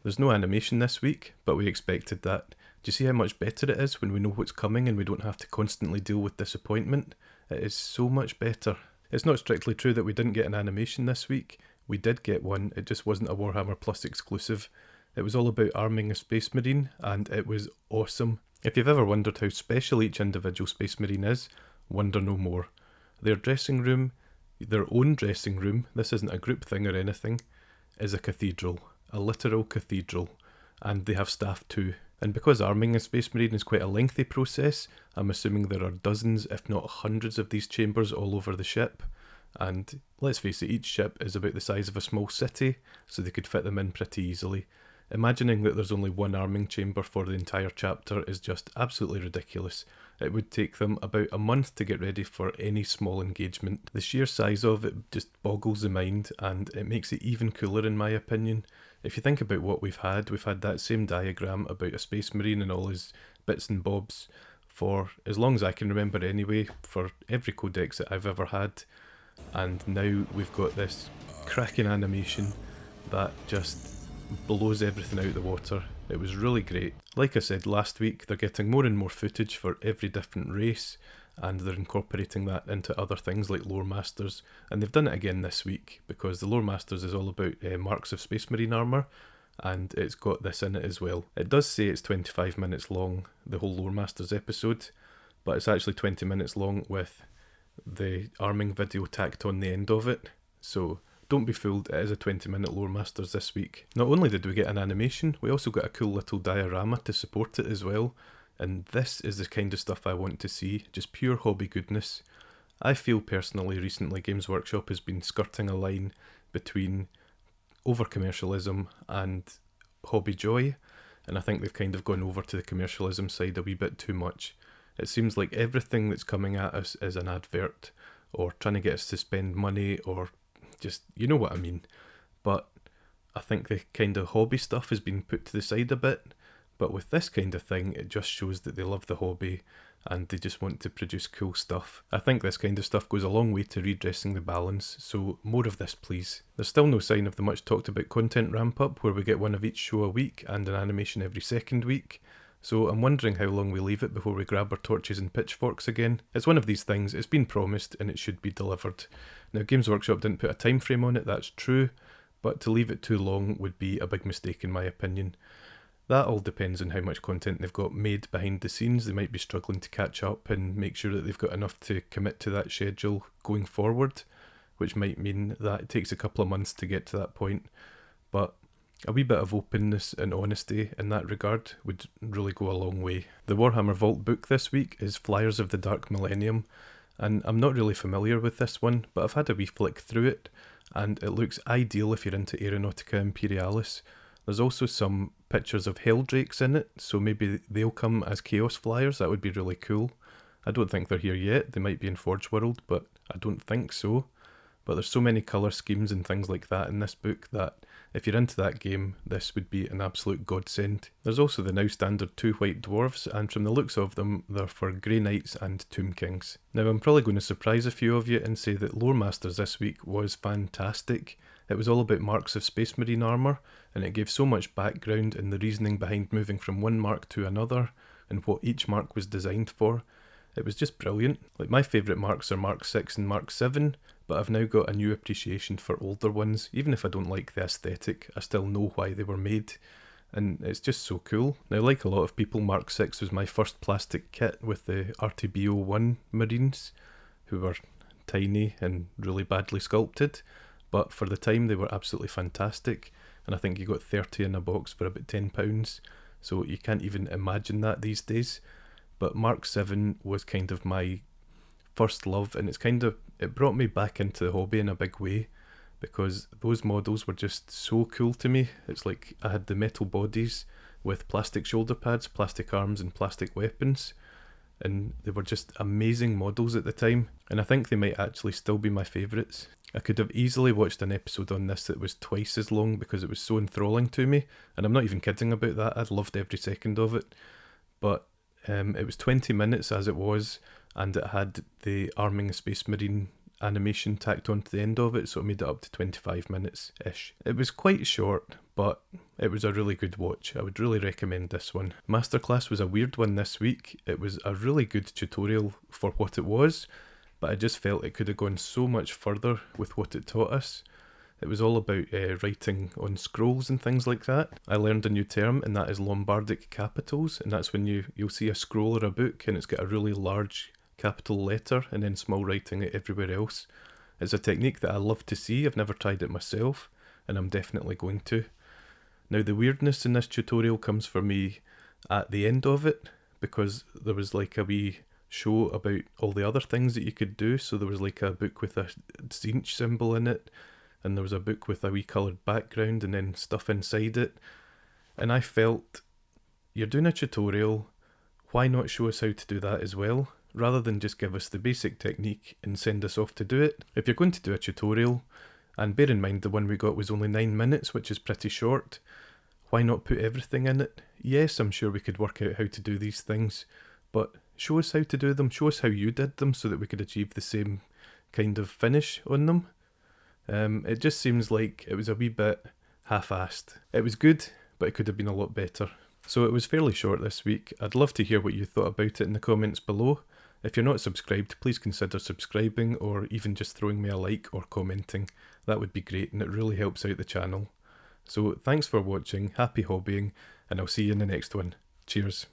There's no animation this week, but we expected that. Do you see how much better it is when we know what's coming and we don't have to constantly deal with disappointment? It is so much better. It's not strictly true that we didn't get an animation this week. We did get one, it just wasn't a Warhammer Plus exclusive. It was all about arming a Space Marine, and it was awesome. If you've ever wondered how special each individual Space Marine is, wonder no more. Their dressing room, their own dressing room, this isn't a group thing or anything, is a cathedral. A literal cathedral. And they have staff too. And because arming a Space Marine is quite a lengthy process, I'm assuming there are dozens, if not hundreds of these chambers all over the ship. And let's face it, each ship is about the size of a small city, so they could fit them in pretty easily. Imagining that there's only one arming chamber for the entire chapter is just absolutely ridiculous. It would take them about a month to get ready for any small engagement. The sheer size of it just boggles the mind, and it makes it even cooler in my opinion. If you think about what we've had that same diagram about a Space Marine and all his bits and bobs for as long as I can remember anyway, for every codex that I've ever had. And now we've got this cracking animation that just blows everything out of the water. It was really great. Like I said last week, they're getting more and more footage for every different race, and they're incorporating that into other things like Lore Masters, and they've done it again this week because the Lore Masters is all about marks of Space Marine armour, and it's got this in it as well. It does say it's 25 minutes long, the whole Lore Masters episode, but it's actually 20 minutes long with the arming video tacked on the end of it, so don't be fooled, it is a 20-minute Lore Masters this week. Not only did we get an animation, we also got a cool little diorama to support it as well, and this is the kind of stuff I want to see, just pure hobby goodness. I feel personally recently Games Workshop has been skirting a line between over-commercialism and hobby joy, and I think they've kind of gone over to the commercialism side a wee bit too much. It seems like everything that's coming at us is an advert, or trying to get us to spend money, or just, you know what I mean. But I think the kind of hobby stuff has been put to the side a bit, but with this kind of thing, it just shows that they love the hobby and they just want to produce cool stuff. I think this kind of stuff goes a long way to redressing the balance, so more of this please. There's still no sign of the much talked about content ramp up where we get one of each show a week and an animation every second week, so I'm wondering how long we leave it before we grab our torches and pitchforks again. It's one of these things, it's been promised and it should be delivered. Now Games Workshop didn't put a time frame on it, that's true, but to leave it too long would be a big mistake in my opinion. That all depends on how much content they've got made behind the scenes. They might be struggling to catch up and make sure that they've got enough to commit to that schedule going forward, which might mean that it takes a couple of months to get to that point. But a wee bit of openness and honesty in that regard would really go a long way. The Warhammer Vault book this week is Flyers of the Dark Millennium, and I'm not really familiar with this one, but I've had a wee flick through it, and it looks ideal if you're into Aeronautica Imperialis. There's also some pictures of Helldrakes in it, so maybe they'll come as Chaos Flyers. That would be really cool. I don't think they're here yet. They might be in Forge World, but I don't think so. But there's so many colour schemes and things like that in this book that if you're into that game, this would be an absolute godsend. There's also the now standard 2 white dwarves, and from the looks of them, they're for Grey Knights and Tomb Kings. Now I'm probably going to surprise a few of you and say that Lore Masters this week was fantastic. It was all about marks of Space Marine armour, and it gave so much background and the reasoning behind moving from one mark to another, and what each mark was designed for. It was just brilliant. Like, my favourite marks are Mark 6 and Mark 7, but I've now got a new appreciation for older ones. Even if I don't like the aesthetic, I still know why they were made, and it's just so cool. Now, like a lot of people, Mark 6 was my first plastic kit with the RTBO1 Marines, who were tiny and really badly sculpted, but for the time they were absolutely fantastic, and I think you got 30 in a box for about £10, so you can't even imagine that these days. But Mark 7 was kind of my first love, and it brought me back into the hobby in a big way, because those models were just so cool to me. It's like I had the metal bodies with plastic shoulder pads, plastic arms and plastic weapons, and they were just amazing models at the time, and I think they might actually still be my favourites. I could have easily watched an episode on this that was twice as long because it was so enthralling to me, and I'm not even kidding about that. I loved every second of it, but it was 20 minutes as it was, and it had the Arming a Space Marine animation tacked onto the end of it, so it made it up to 25 minutes-ish. It was quite short, but it was a really good watch. I would really recommend this one. Masterclass was a weird one this week. It was a really good tutorial for what it was, but I just felt it could have gone so much further with what it taught us. It was all about writing on scrolls and things like that. I learned a new term, and that is Lombardic capitals, and that's when you'll see a scroll or a book and it's got a really large capital letter and then small writing everywhere else. It's a technique that I love to see. I've never tried it myself, and I'm definitely going to. Now, the weirdness in this tutorial comes for me at the end of it, because there was like a wee show about all the other things that you could do. So there was like a book with a Zinch symbol in it, and there was a book with a wee coloured background and then stuff inside it. And I felt, you're doing a tutorial, why not show us how to do that as well? Rather than just give us the basic technique and send us off to do it. If you're going to do a tutorial, and bear in mind the one we got was only 9 minutes, which is pretty short, why not put everything in it? Yes, I'm sure we could work out how to do these things, but show us how to do them, show us how you did them so that we could achieve the same kind of finish on them. It just seems like it was a wee bit half-assed. It was good, but it could have been a lot better. So it was fairly short this week. I'd love to hear what you thought about it in the comments below. If you're not subscribed, please consider subscribing, or even just throwing me a like or commenting. That would be great, and it really helps out the channel. So thanks for watching, happy hobbying, and I'll see you in the next one. Cheers.